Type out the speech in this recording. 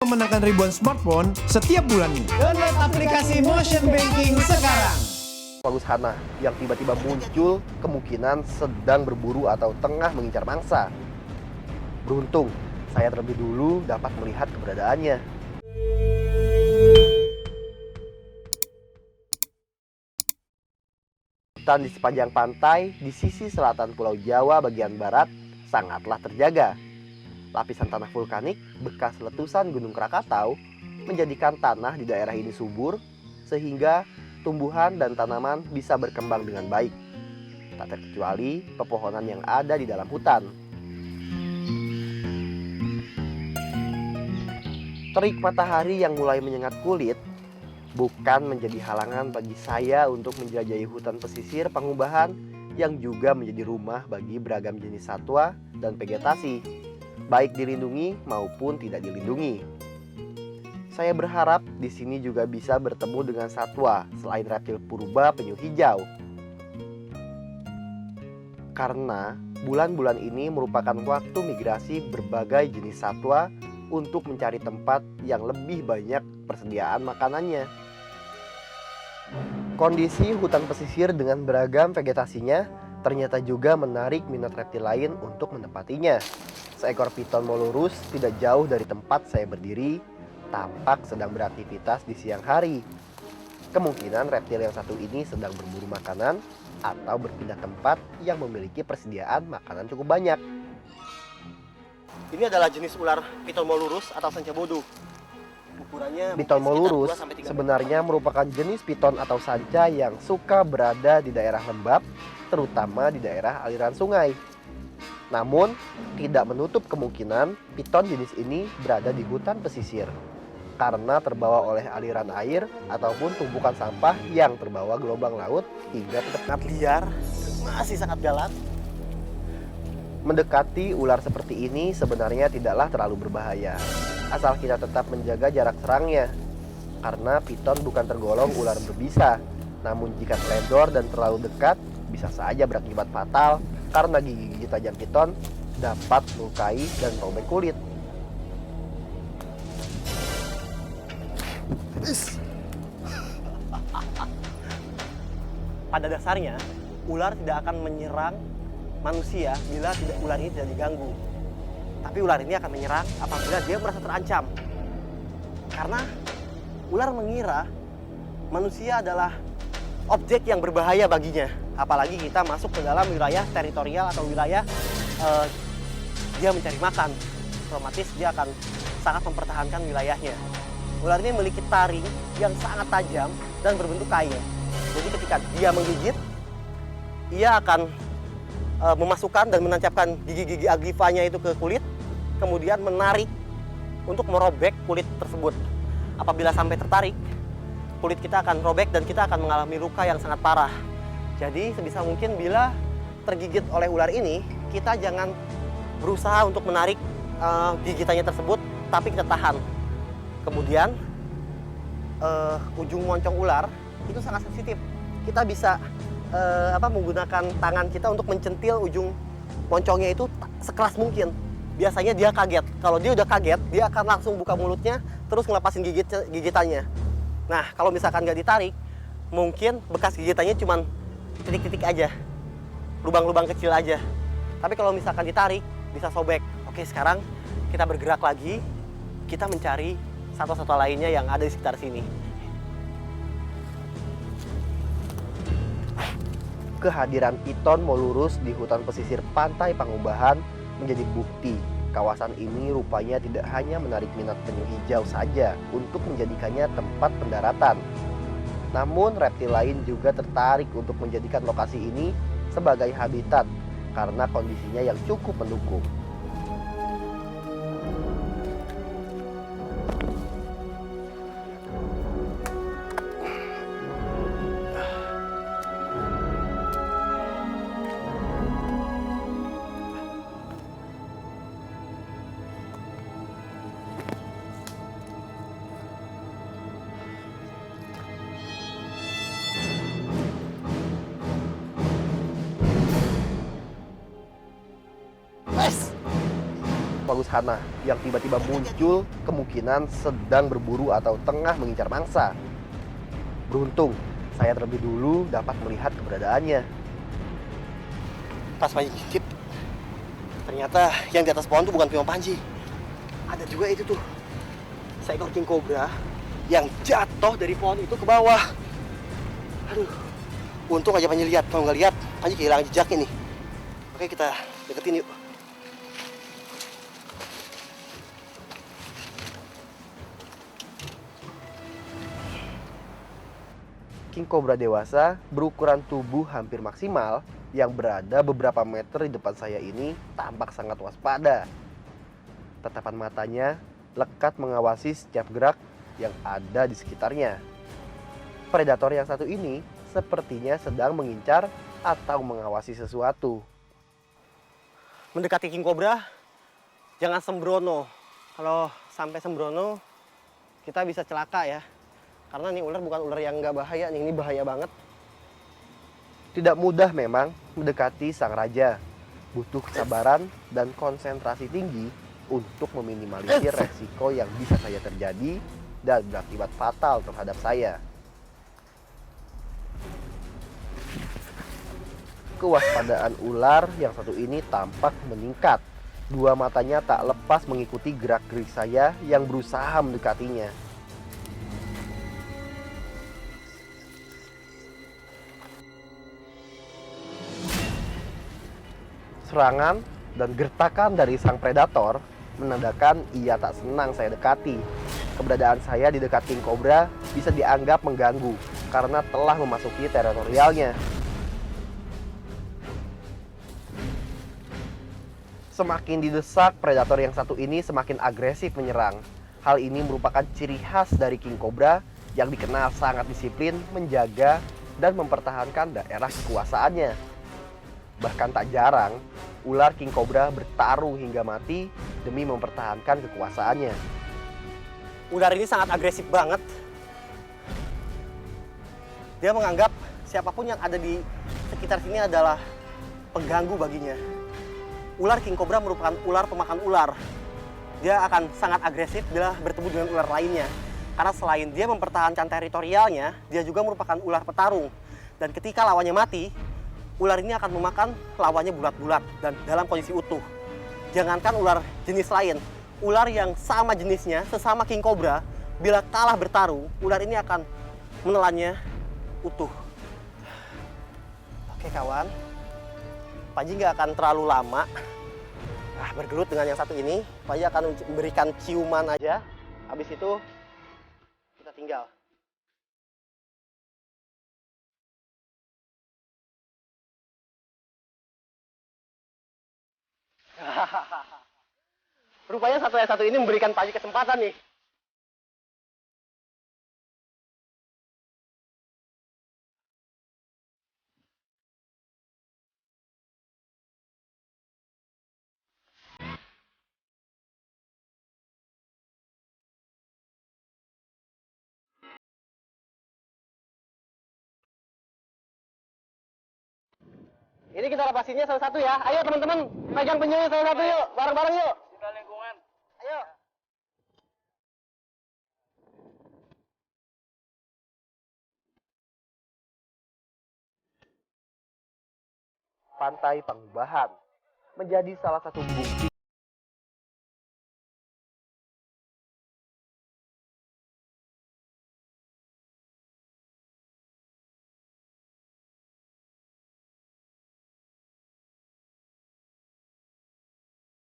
memenangkan ribuan smartphone setiap bulannya. Download aplikasi Motion Banking sekarang. Paulus Hana yang tiba-tiba muncul kemungkinan sedang berburu atau tengah mengincar mangsa. Beruntung, saya terlebih dulu dapat melihat keberadaannya. Hutan di sepanjang pantai di sisi selatan Pulau Jawa bagian barat sangatlah terjaga. Lapisan tanah vulkanik bekas letusan Gunung Krakatau menjadikan tanah di daerah ini subur sehingga tumbuhan dan tanaman bisa berkembang dengan baik. Tak terkecuali pepohonan yang ada di dalam hutan. Terik matahari yang mulai menyengat kulit bukan menjadi halangan bagi saya untuk menjelajahi hutan pesisir Pangubahan yang juga menjadi rumah bagi beragam jenis satwa dan vegetasi, baik dilindungi maupun tidak dilindungi. Saya berharap di sini juga bisa bertemu dengan satwa selain reptil purba penyu hijau. Karena bulan-bulan ini merupakan waktu migrasi berbagai jenis satwa untuk mencari tempat yang lebih banyak persediaan makanannya. Kondisi hutan pesisir dengan beragam vegetasinya ternyata juga menarik minat reptil lain untuk menempatinya. Seekor piton molurus tidak jauh dari tempat saya berdiri tampak sedang beraktivitas di siang hari. Kemungkinan reptil yang satu ini sedang berburu makanan atau berpindah tempat yang memiliki persediaan makanan cukup banyak. Ini adalah jenis ular piton molurus atau sanca bodo. Ukurannya piton molurus sebenarnya merupakan jenis piton atau sanca yang suka berada di daerah lembab, terutama di daerah aliran sungai. Namun, tidak menutup kemungkinan piton jenis ini berada di hutan pesisir karena terbawa oleh aliran air ataupun tumpukan sampah yang terbawa gelombang laut hingga ke dekat liar, masih sangat galak. Mendekati ular seperti ini sebenarnya tidaklah terlalu berbahaya, asal kita tetap menjaga jarak serangnya. Karena piton bukan tergolong ular berbisa, namun jika teledor dan terlalu dekat, bisa saja berakibat fatal karena gigi-gigi tajam piton dapat melukai dan merobek kulit. Pada dasarnya, ular tidak akan menyerang manusia bila ular ini tidak diganggu. Tapi ular ini akan menyerang apabila dia merasa terancam. Karena ular mengira manusia adalah objek yang berbahaya baginya. Apalagi kita masuk ke dalam wilayah teritorial atau wilayah dia mencari makan. Otomatis dia akan sangat mempertahankan wilayahnya. Ular ini memiliki taring yang sangat tajam dan berbentuk kail. Jadi ketika dia menggigit, ia akan memasukkan dan menancapkan gigi-gigi aglifanya itu ke kulit, kemudian menarik untuk merobek kulit tersebut. Apabila sampai tertarik, kulit kita akan robek dan kita akan mengalami luka yang sangat parah. Jadi sebisa mungkin bila tergigit oleh ular ini, kita jangan berusaha untuk menarik gigitannya tersebut, tapi kita tahan. Kemudian ujung moncong ular itu sangat sensitif. Kita bisa menggunakan tangan kita untuk mencentil ujung moncongnya itu sekeras mungkin. Biasanya dia kaget. Kalau dia udah kaget, dia akan langsung buka mulutnya terus ngelepasin gigitannya. Nah, kalau misalkan nggak ditarik, mungkin bekas gigitannya cuma titik-titik aja, lubang-lubang kecil aja. Tapi kalau misalkan ditarik, bisa sobek. Oke, sekarang kita bergerak lagi, kita mencari satwa-satwa lainnya yang ada di sekitar sini. Kehadiran piton molurus di hutan pesisir pantai Pangubahan menjadi bukti kawasan ini rupanya tidak hanya menarik minat penyu hijau saja untuk menjadikannya tempat pendaratan. Namun reptil lain juga tertarik untuk menjadikan lokasi ini sebagai habitat karena kondisinya yang cukup mendukung. Yes! paus hana yang tiba-tiba muncul kemungkinan sedang berburu atau tengah mengincar mangsa. Beruntung, saya terlebih dulu dapat melihat keberadaannya. Pas Panji gigit, ternyata yang di atas pohon itu bukan pion Panji. Ada juga itu tuh, seekor king cobra yang jatuh dari pohon itu ke bawah. Aduh, untung aja Panji lihat. Kalau nggak lihat, Panji kehilangan jejaknya nih. Oke, kita deketin yuk. King cobra dewasa berukuran tubuh hampir maksimal yang berada beberapa meter di depan saya ini tampak sangat waspada. Tatapan matanya lekat mengawasi setiap gerak yang ada di sekitarnya. Predator yang satu ini sepertinya sedang mengincar atau mengawasi sesuatu. Mendekati king cobra, jangan sembrono. Kalau sampai sembrono, kita bisa celaka ya. Karena nih ular bukan ular yang nggak bahaya, nih ini bahaya banget. Tidak mudah memang mendekati sang raja. Butuh kesabaran dan konsentrasi tinggi untuk meminimalisir resiko yang bisa saja terjadi dan berakibat fatal terhadap saya. Kewaspadaan ular yang satu ini tampak meningkat. Dua matanya tak lepas mengikuti gerak-gerik saya yang berusaha mendekatinya. Serangan dan gertakan dari sang predator menandakan ia tak senang saya dekati. Keberadaan saya di dekat king cobra bisa dianggap mengganggu karena telah memasuki teritorialnya. Semakin didesak, predator yang satu ini semakin agresif menyerang. Hal ini merupakan ciri khas dari king cobra yang dikenal sangat disiplin menjaga dan mempertahankan daerah kekuasaannya. Bahkan tak jarang, ular king cobra bertarung hingga mati demi mempertahankan kekuasaannya. Ular ini sangat agresif banget. Dia menganggap siapapun yang ada di sekitar sini adalah pengganggu baginya. Ular king cobra merupakan ular pemakan ular. Dia akan sangat agresif bila bertemu dengan ular lainnya. Karena selain dia mempertahankan teritorialnya, dia juga merupakan ular petarung. Dan ketika lawannya mati, ular ini akan memakan lawannya bulat-bulat dan dalam kondisi utuh. Jangankan ular jenis lain, ular yang sama jenisnya, sesama king cobra, bila kalah bertarung, ular ini akan menelannya utuh. Oke kawan, Panji nggak akan terlalu lama bergelut dengan yang satu ini. Panji akan memberikan ciuman aja, habis itu kita tinggal. Rupanya satu ini memberikan Panji kesempatan nih. Ini kita lepasinnya satu-satu ya. Ayo teman-teman, pegang penyunya satu-satu yuk. Bareng-bareng yuk. Kita lingkungan. Ayo. Pantai Pangubahan menjadi salah satu bukti